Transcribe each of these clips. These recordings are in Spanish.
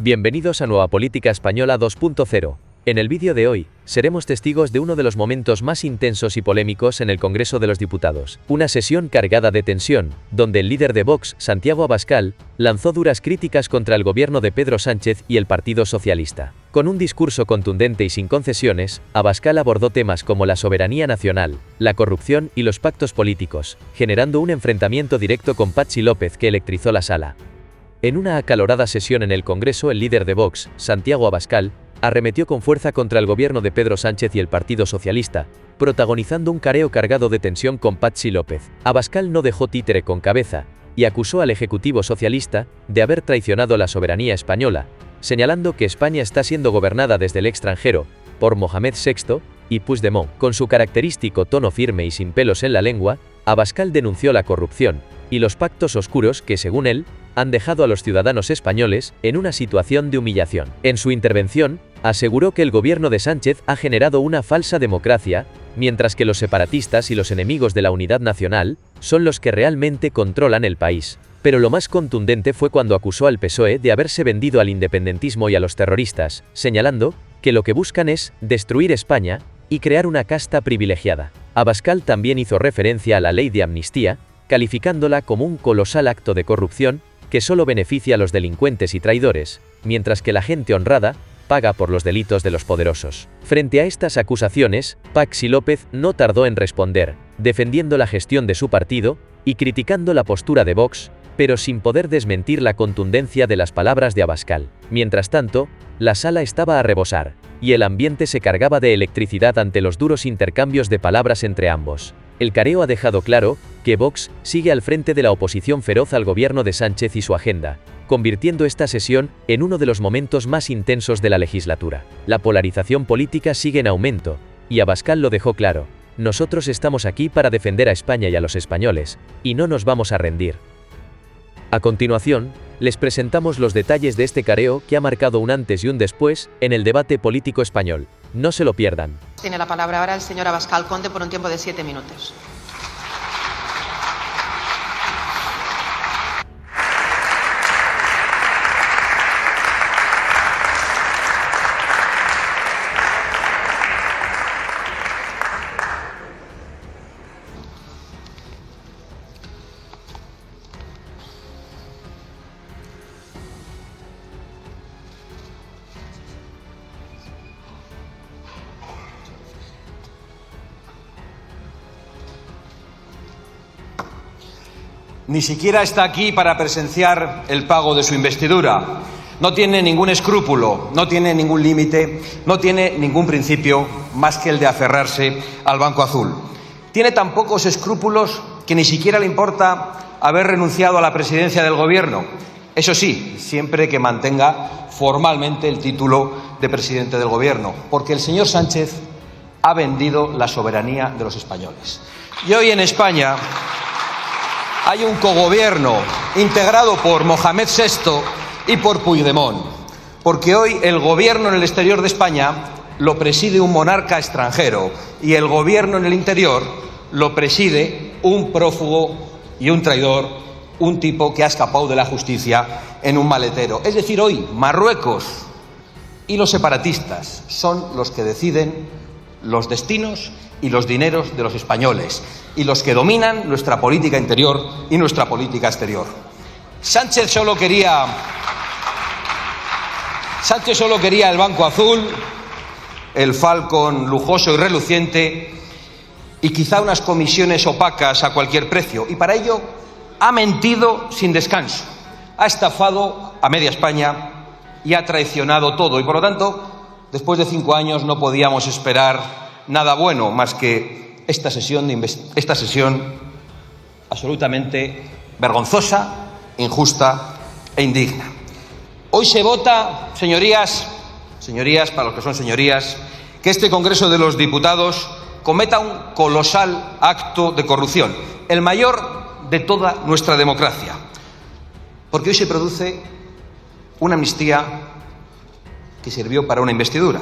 Bienvenidos a Nueva Política Española 2.0. En el vídeo de hoy, seremos testigos de uno de los momentos más intensos y polémicos en el Congreso de los Diputados. Una sesión cargada de tensión, donde el líder de Vox, Santiago Abascal, lanzó duras críticas contra el gobierno de Pedro Sánchez y el Partido Socialista. Con un discurso contundente y sin concesiones, Abascal abordó temas como la soberanía nacional, la corrupción y los pactos políticos, generando un enfrentamiento directo con Patxi López que electrizó la sala. En una acalorada sesión en el Congreso, el líder de Vox, Santiago Abascal, arremetió con fuerza contra el gobierno de Pedro Sánchez y el Partido Socialista, protagonizando un careo cargado de tensión con Patxi López. Abascal no dejó títere con cabeza, y acusó al Ejecutivo Socialista de haber traicionado la soberanía española, señalando que España está siendo gobernada desde el extranjero, por Mohamed VI y Puigdemont. Con su característico tono firme y sin pelos en la lengua, Abascal denunció la corrupción y los pactos oscuros que, según él, han dejado a los ciudadanos españoles en una situación de humillación. En su intervención, aseguró que el gobierno de Sánchez ha generado una falsa democracia, mientras que los separatistas y los enemigos de la unidad nacional son los que realmente controlan el país. Pero lo más contundente fue cuando acusó al PSOE de haberse vendido al independentismo y a los terroristas, señalando que lo que buscan es destruir España y crear una casta privilegiada. Abascal también hizo referencia a la ley de amnistía, calificándola como un colosal acto de corrupción que solo beneficia a los delincuentes y traidores, mientras que la gente honrada paga por los delitos de los poderosos. Frente a estas acusaciones, Patxi López no tardó en responder, defendiendo la gestión de su partido y criticando la postura de Vox, pero sin poder desmentir la contundencia de las palabras de Abascal. Mientras tanto, la sala estaba a rebosar, y el ambiente se cargaba de electricidad ante los duros intercambios de palabras entre ambos. El careo ha dejado claro que Vox sigue al frente de la oposición feroz al gobierno de Sánchez y su agenda, convirtiendo esta sesión en uno de los momentos más intensos de la legislatura. La polarización política sigue en aumento, y Abascal lo dejó claro: nosotros estamos aquí para defender a España y a los españoles, y no nos vamos a rendir. A continuación, les presentamos los detalles de este careo que ha marcado un antes y un después en el debate político español. No se lo pierdan. Tiene la palabra ahora el señor Abascal Conde por un tiempo de 7 minutos. Ni siquiera está aquí para presenciar el pago de su investidura. No tiene ningún escrúpulo, no tiene ningún límite, no tiene ningún principio más que el de aferrarse al Banco Azul. Tiene tan pocos escrúpulos que ni siquiera le importa haber renunciado a la presidencia del Gobierno. Eso sí, siempre que mantenga formalmente el título de presidente del Gobierno, porque el señor Sánchez ha vendido la soberanía de los españoles. Y hoy en España hay un cogobierno integrado por Mohamed VI y por Puigdemont, porque hoy el gobierno en el exterior de España lo preside un monarca extranjero y el gobierno en el interior lo preside un prófugo y un traidor, un tipo que ha escapado de la justicia en un maletero. Es decir, hoy Marruecos y los separatistas son los que deciden los destinos y los dineros de los españoles, y los que dominan nuestra política interior y nuestra política exterior. Sánchez solo quería el Banco Azul, el Falcon lujoso y reluciente, y quizá unas comisiones opacas a cualquier precio, y para ello ha mentido sin descanso, ha estafado a media España y ha traicionado todo, y por lo tanto, después de 5 años no podíamos esperar nada bueno más que esta sesión absolutamente vergonzosa, injusta e indigna. Hoy se vota, señorías, para los que son señorías, que este Congreso de los Diputados cometa un colosal acto de corrupción, el mayor de toda nuestra democracia, porque hoy se produce una amnistía que sirvió para una investidura.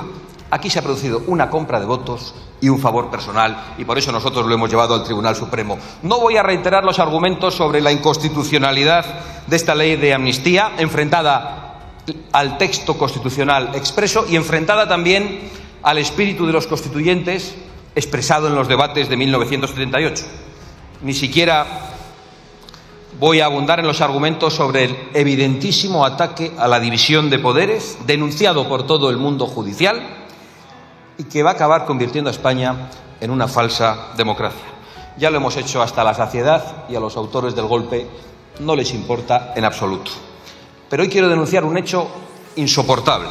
Aquí se ha producido una compra de votos y un favor personal, y por eso nosotros lo hemos llevado al Tribunal Supremo. No voy a reiterar los argumentos sobre la inconstitucionalidad de esta ley de amnistía, enfrentada al texto constitucional expreso y enfrentada también al espíritu de los constituyentes expresado en los debates de 1978. Ni siquiera voy a abundar en los argumentos sobre el evidentísimo ataque a la división de poderes denunciado por todo el mundo judicial y que va a acabar convirtiendo a España en una falsa democracia. Ya lo hemos hecho hasta la saciedad y a los autores del golpe no les importa en absoluto. Pero hoy quiero denunciar un hecho insoportable,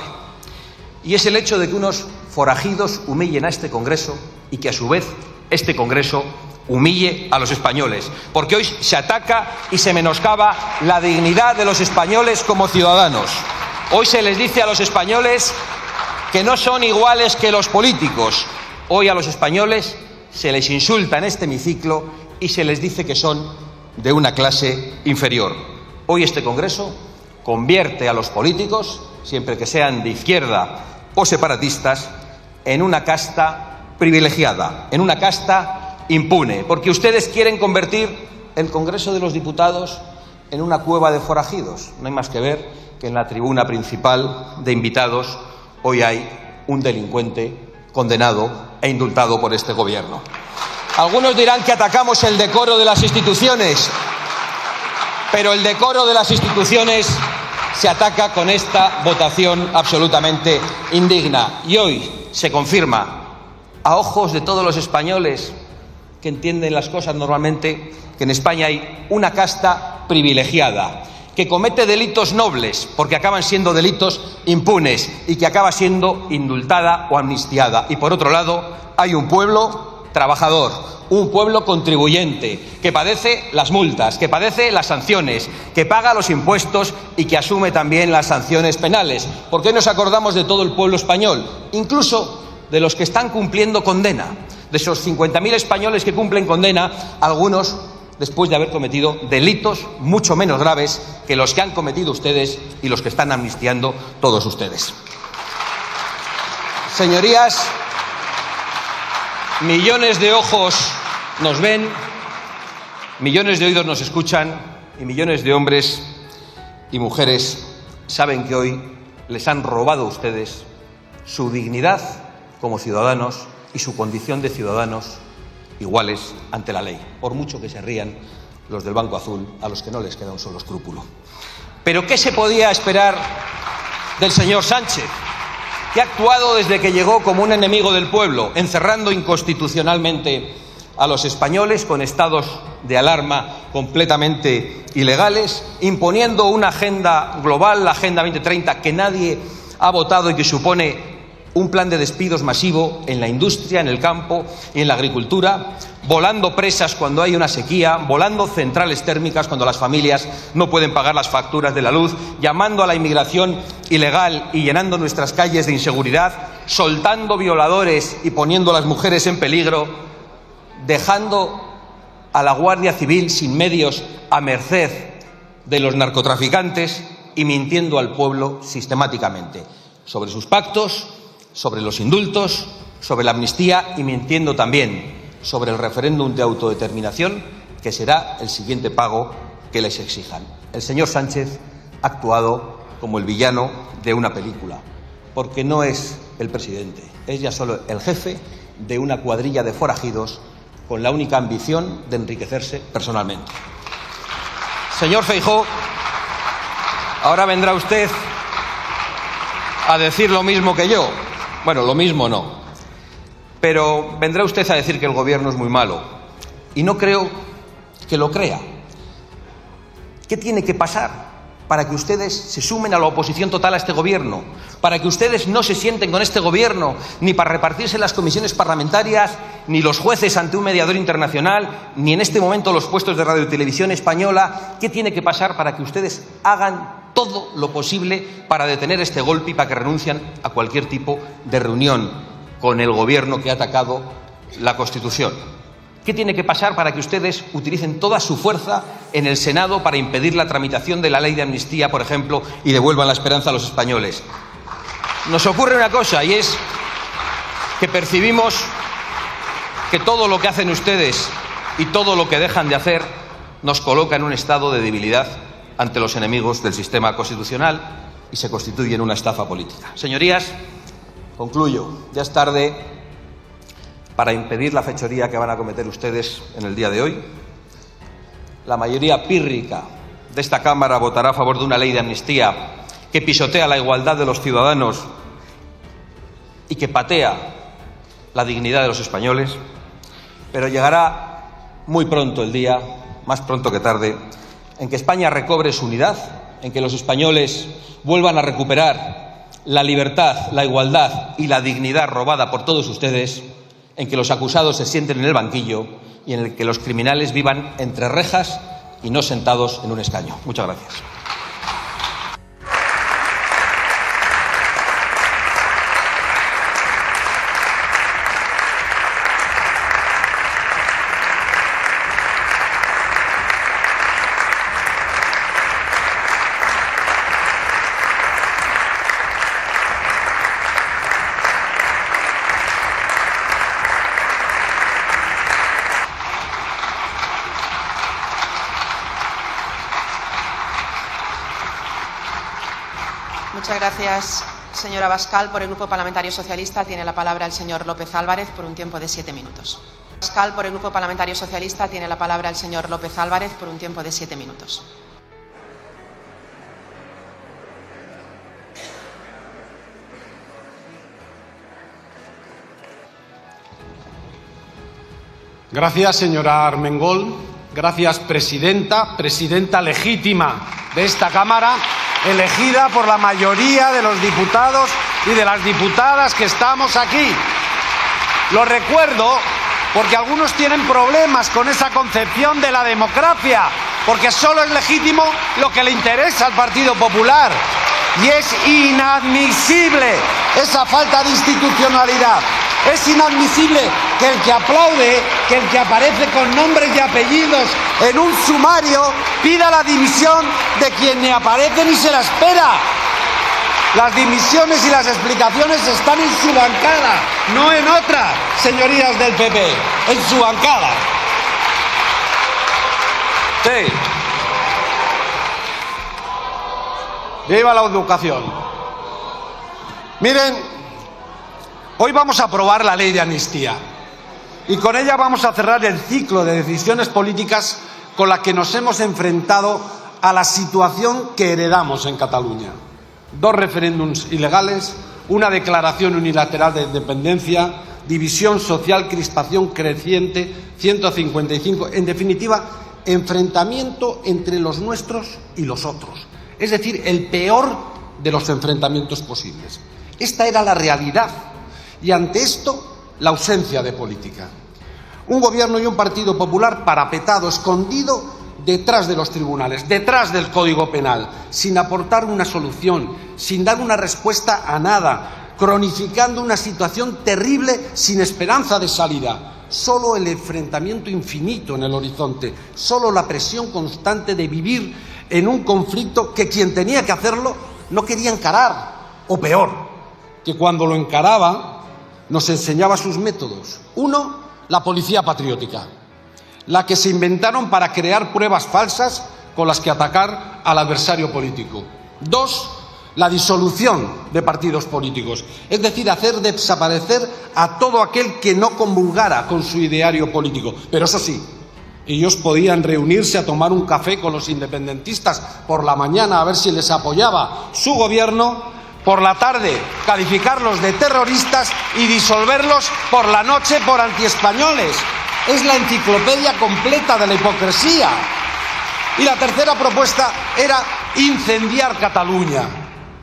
y es el hecho de que unos forajidos humillen a este Congreso y que a su vez este Congreso humille a los españoles, porque hoy se ataca y se menoscaba la dignidad de los españoles como ciudadanos. Hoy se les dice a los españoles que no son iguales que los políticos. Hoy a los españoles se les insulta en este hemiciclo y se les dice que son de una clase inferior. Hoy este Congreso convierte a los políticos, siempre que sean de izquierda o separatistas, en una casta privilegiada, en una casta impune, porque ustedes quieren convertir el Congreso de los Diputados en una cueva de forajidos. No hay más que ver que en la tribuna principal de invitados hoy hay un delincuente condenado e indultado por este Gobierno. Algunos dirán que atacamos el decoro de las instituciones, pero el decoro de las instituciones se ataca con esta votación absolutamente indigna. Y hoy se confirma, a ojos de todos los españoles que entienden las cosas normalmente, que en España hay una casta privilegiada, que comete delitos nobles, porque acaban siendo delitos impunes y que acaba siendo indultada o amnistiada. Y por otro lado, hay un pueblo trabajador, un pueblo contribuyente, que padece las multas, que padece las sanciones, que paga los impuestos y que asume también las sanciones penales. ¿Por qué nos acordamos de todo el pueblo español? Incluso de los que están cumpliendo condena, de esos 50.000 españoles que cumplen condena, algunos después de haber cometido delitos mucho menos graves que los que han cometido ustedes y los que están amnistiando todos ustedes. Señorías, millones de ojos nos ven, millones de oídos nos escuchan y millones de hombres y mujeres saben que hoy les han robado a ustedes su dignidad como ciudadanos y su condición de ciudadanos iguales ante la ley, por mucho que se rían los del Banco Azul, a los que no les queda un solo escrúpulo. ¿Pero qué se podía esperar del señor Sánchez, que ha actuado desde que llegó como un enemigo del pueblo, encerrando inconstitucionalmente a los españoles con estados de alarma completamente ilegales, imponiendo una agenda global, la Agenda 2030, que nadie ha votado y que supone un plan de despidos masivo en la industria, en el campo y en la agricultura, volando presas cuando hay una sequía, volando centrales térmicas cuando las familias no pueden pagar las facturas de la luz, llamando a la inmigración ilegal y llenando nuestras calles de inseguridad, soltando violadores y poniendo a las mujeres en peligro, dejando a la Guardia Civil sin medios a merced de los narcotraficantes y mintiendo al pueblo sistemáticamente sobre sus pactos, sobre los indultos, sobre la amnistía y mintiendo también sobre el referéndum de autodeterminación, que será el siguiente pago que les exijan. El señor Sánchez ha actuado como el villano de una película, porque no es el presidente, es ya solo el jefe de una cuadrilla de forajidos con la única ambición de enriquecerse personalmente. Señor Feijóo, ahora vendrá usted a decir lo mismo que yo. Bueno, lo mismo no, pero vendrá usted a decir que el Gobierno es muy malo, y no creo que lo crea. ¿Qué tiene que pasar para que ustedes se sumen a la oposición total a este Gobierno? Para que ustedes no se sienten con este Gobierno, ni para repartirse las comisiones parlamentarias, ni los jueces ante un mediador internacional, ni en este momento los puestos de Radio y Televisión Española. ¿Qué tiene que pasar para que ustedes hagan todo lo posible para detener este golpe y para que renuncien a cualquier tipo de reunión con el Gobierno que ha atacado la Constitución? ¿Qué tiene que pasar para que ustedes utilicen toda su fuerza en el Senado para impedir la tramitación de la ley de amnistía, por ejemplo, y devuelvan la esperanza a los españoles? Nos ocurre una cosa, y es que percibimos que todo lo que hacen ustedes y todo lo que dejan de hacer nos coloca en un estado de debilidad ante los enemigos del sistema constitucional, y se constituye en una estafa política. Señorías, concluyo. Ya es tarde para impedir la fechoría que van a cometer ustedes en el día de hoy. La mayoría pírrica de esta Cámara votará a favor de una ley de amnistía que pisotea la igualdad de los ciudadanos y que patea la dignidad de los españoles, pero llegará muy pronto el día, más pronto que tarde, en que España recobre su unidad, en que los españoles vuelvan a recuperar la libertad, la igualdad y la dignidad robada por todos ustedes, en que los acusados se sienten en el banquillo y en el que los criminales vivan entre rejas y no sentados en un escaño. Muchas gracias. Muchas gracias, señora Abascal. Por el Grupo Parlamentario Socialista tiene la palabra el señor López Álvarez por un tiempo de 7 minutos. Abascal, por el Grupo Parlamentario Socialista tiene la palabra el señor López Álvarez por un tiempo de 7 minutos. Gracias, señora Armengol. Gracias, presidenta legítima de esta Cámara, elegida por la mayoría de los diputados y de las diputadas que estamos aquí. Lo recuerdo porque algunos tienen problemas con esa concepción de la democracia, porque solo es legítimo lo que le interesa al Partido Popular. Y es inadmisible esa falta de institucionalidad. Es inadmisible que el que aplaude, que el que aparece con nombres y apellidos en un sumario, pida la dimisión de quien ni aparece ni se la espera. Las dimisiones y las explicaciones están en su bancada, no en otra, señorías del PP, en su bancada. Sí. Viva la educación. Miren, hoy vamos a aprobar la ley de amnistía y con ella vamos a cerrar el ciclo de decisiones políticas con la que nos hemos enfrentado a la situación que heredamos en Cataluña. 2 referéndums ilegales, una declaración unilateral de independencia, división social, crispación creciente, 155, en definitiva, enfrentamiento entre los nuestros y los otros. Es decir, el peor de los enfrentamientos posibles. Esta era la realidad y ante esto la ausencia de política. Un gobierno y un Partido Popular parapetado, escondido detrás de los tribunales, detrás del Código Penal, sin aportar una solución, sin dar una respuesta a nada, cronificando una situación terrible sin esperanza de salida. Solo el enfrentamiento infinito en el horizonte, solo la presión constante de vivir en un conflicto que quien tenía que hacerlo no quería encarar, o peor, que cuando lo encaraba nos enseñaba sus métodos. 1, la policía patriótica, la que se inventaron para crear pruebas falsas con las que atacar al adversario político. 2, la disolución de partidos políticos, es decir, hacer desaparecer a todo aquel que no comulgara con su ideario político. Pero eso sí, ellos podían reunirse a tomar un café con los independentistas por la mañana a ver si les apoyaba su gobierno, por la tarde calificarlos de terroristas y disolverlos por la noche por antiespañoles. Es la enciclopedia completa de la hipocresía. Y la tercera propuesta era incendiar Cataluña,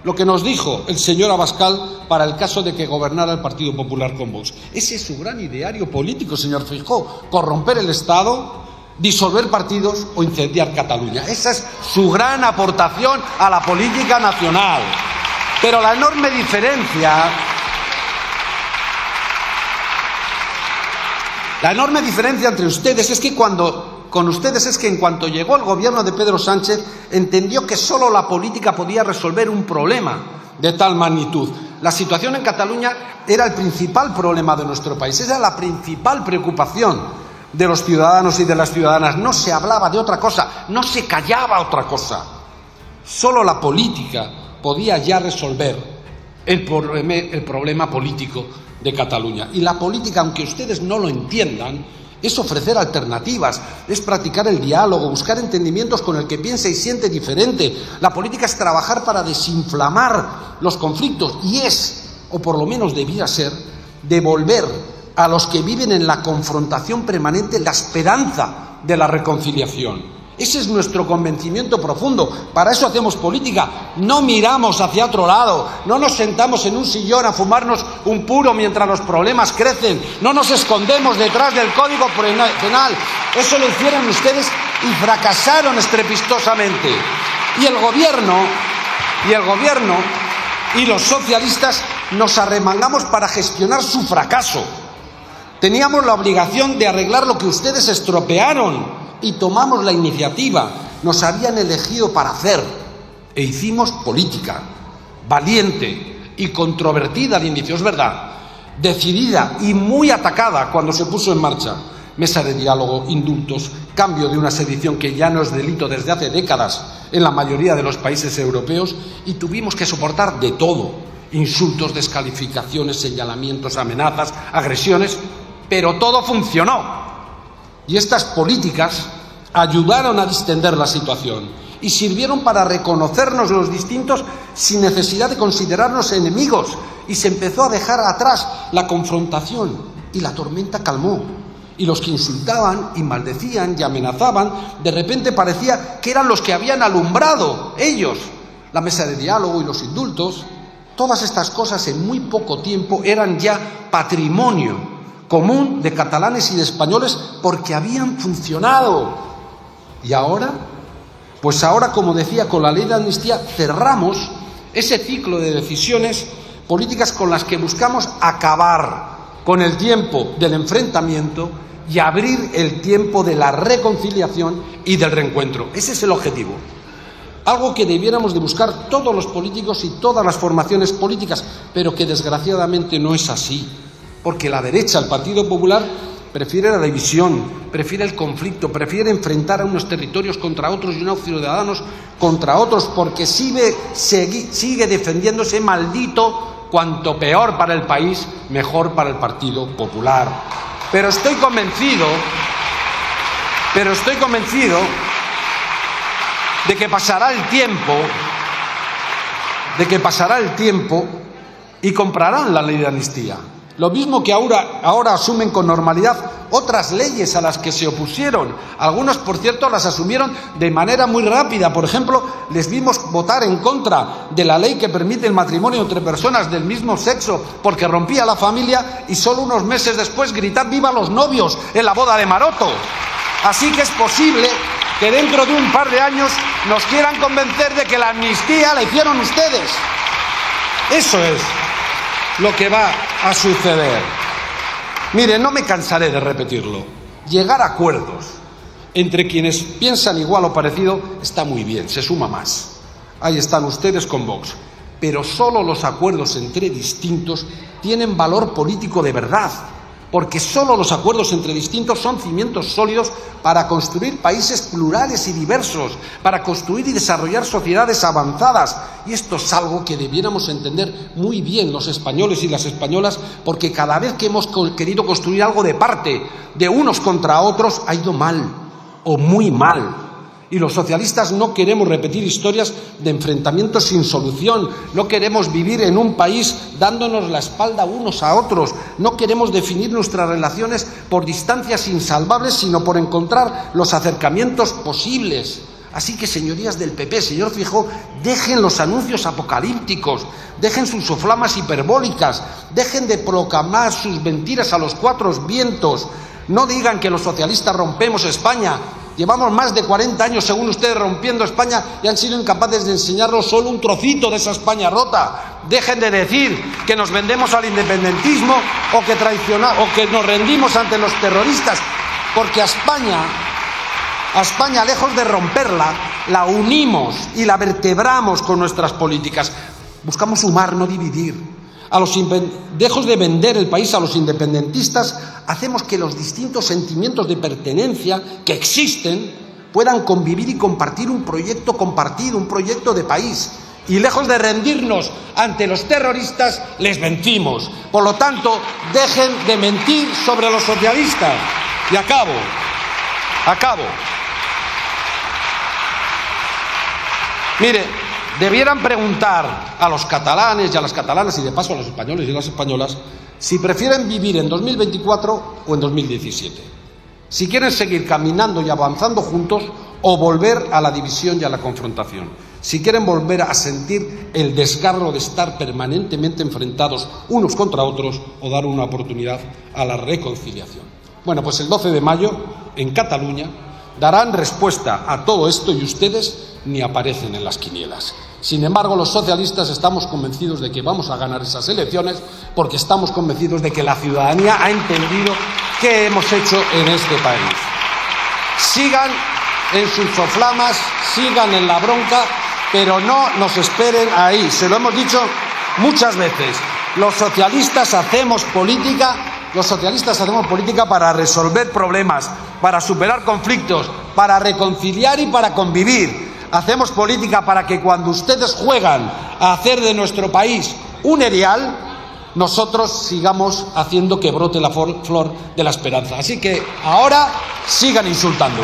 lo que nos dijo el señor Abascal para el caso de que gobernara el Partido Popular con Vox. Ese es su gran ideario político, señor Feijóo: corromper el Estado, disolver partidos o incendiar Cataluña. Esa es su gran aportación a la política nacional. Pero la enorme diferencia entre ustedes es que en cuanto llegó el gobierno de Pedro Sánchez, entendió que solo la política podía resolver un problema de tal magnitud. La situación en Cataluña era el principal problema de nuestro país, era la principal preocupación de los ciudadanos y de las ciudadanas. No se hablaba de otra cosa, no se callaba otra cosa. Solo la política podía ya resolver el problema político de Cataluña. Y la política, aunque ustedes no lo entiendan, es ofrecer alternativas, es practicar el diálogo, buscar entendimientos con el que piensa y siente diferente. La política es trabajar para desinflamar los conflictos y es, o por lo menos debía ser, devolver a los que viven en la confrontación permanente la esperanza de la reconciliación. Ese es nuestro convencimiento profundo. Para eso hacemos política. No miramos hacia otro lado. No nos sentamos en un sillón a fumarnos un puro mientras los problemas crecen. No nos escondemos detrás del Código Penal. Eso lo hicieron ustedes y fracasaron estrepitosamente. Y el gobierno y los socialistas nos arremangamos para gestionar su fracaso. Teníamos la obligación de arreglar lo que ustedes estropearon. Y tomamos la iniciativa, nos habían elegido para hacer, e hicimos política, valiente y controvertida al inicio, es verdad, decidida y muy atacada cuando se puso en marcha. Mesa de diálogo, indultos, cambio de una sedición que ya no es delito desde hace décadas en la mayoría de los países europeos, y tuvimos que soportar de todo, insultos, descalificaciones, señalamientos, amenazas, agresiones, pero todo funcionó. Y estas políticas ayudaron a distender la situación y sirvieron para reconocernos los distintos sin necesidad de considerarnos enemigos, y se empezó a dejar atrás la confrontación y la tormenta calmó. Y los que insultaban y maldecían y amenazaban, de repente parecía que eran los que habían alumbrado ellos la mesa de diálogo y los indultos. Todas estas cosas en muy poco tiempo eran ya patrimonio común de catalanes y de españoles porque habían funcionado. ¿Y ahora? Pues ahora, como decía, con la ley de amnistía cerramos ese ciclo de decisiones políticas con las que buscamos acabar con el tiempo del enfrentamiento y abrir el tiempo de la reconciliación y del reencuentro. Ese es el objetivo. Algo que debiéramos de buscar todos los políticos y todas las formaciones políticas, pero que desgraciadamente no es así. Porque la derecha, el Partido Popular, prefiere la división, prefiere el conflicto, prefiere enfrentar a unos territorios contra otros y unos ciudadanos contra otros, porque sigue defendiéndose maldito, cuanto peor para el país, mejor para el Partido Popular. Pero estoy convencido de que pasará el tiempo y comprarán la ley de amnistía. Lo mismo que ahora asumen con normalidad otras leyes a las que se opusieron. Algunos, por cierto, las asumieron de manera muy rápida. Por ejemplo, les vimos votar en contra de la ley que permite el matrimonio entre personas del mismo sexo porque rompía la familia, y solo unos meses después gritar ¡viva los novios! En la boda de Maroto. Así que es posible que dentro de un par de años nos quieran convencer de que la amnistía la hicieron ustedes. Eso es lo que va a suceder. Mire, no me cansaré de repetirlo. Llegar a acuerdos entre quienes piensan igual o parecido está muy bien, se suma más. Ahí están ustedes con Vox. Pero solo los acuerdos entre distintos tienen valor político de verdad, porque solo los acuerdos entre distintos son cimientos sólidos para construir países plurales y diversos, para construir y desarrollar sociedades avanzadas. Y esto es algo que debiéramos entender muy bien los españoles y las españolas, porque cada vez que hemos querido construir algo de parte de unos contra otros, ha ido mal, o muy mal. Y los socialistas no queremos repetir historias de enfrentamientos sin solución, no queremos vivir en un país dándonos la espalda unos a otros, no queremos definir nuestras relaciones por distancias insalvables, sino por encontrar los acercamientos posibles. Así que, señorías del PP, señor Feijóo, dejen los anuncios apocalípticos, dejen sus soflamas hiperbólicas, dejen de proclamar sus mentiras a los cuatro vientos. No digan que los socialistas rompemos España. Llevamos más de 40 años, según ustedes, rompiendo España y han sido incapaces de enseñarnos solo un trocito de esa España rota. Dejen de decir que nos vendemos al independentismo o que nos rendimos ante los terroristas, porque a España, lejos de romperla, la unimos y la vertebramos con nuestras políticas. Buscamos sumar, no dividir. Lejos de vender el país a los independentistas, hacemos que los distintos sentimientos de pertenencia que existen puedan convivir y compartir un proyecto compartido, un proyecto de país. Y lejos de rendirnos ante los terroristas, les vencimos. Por lo tanto, dejen de mentir sobre los socialistas. Y acabo. Mire, debieran preguntar a los catalanes y a las catalanas, y de paso a los españoles y las españolas, si prefieren vivir en 2024 o en 2017. Si quieren seguir caminando y avanzando juntos o volver a la división y a la confrontación. Si quieren volver a sentir el desgarro de estar permanentemente enfrentados unos contra otros o dar una oportunidad a la reconciliación. Bueno, pues el 12 de mayo, en Cataluña, darán respuesta a todo esto y ustedes ni aparecen en las quinielas. Sin embargo, los socialistas estamos convencidos de que vamos a ganar esas elecciones porque estamos convencidos de que la ciudadanía ha entendido qué hemos hecho en este país. Sigan en sus soflamas, sigan en la bronca, pero no nos esperen ahí. Se lo hemos dicho muchas veces. Los socialistas hacemos política para resolver problemas, para superar conflictos, para reconciliar y para convivir. Hacemos política para que cuando ustedes juegan a hacer de nuestro país un erial, nosotros sigamos haciendo que brote la flor de la esperanza. Así que ahora sigan insultando.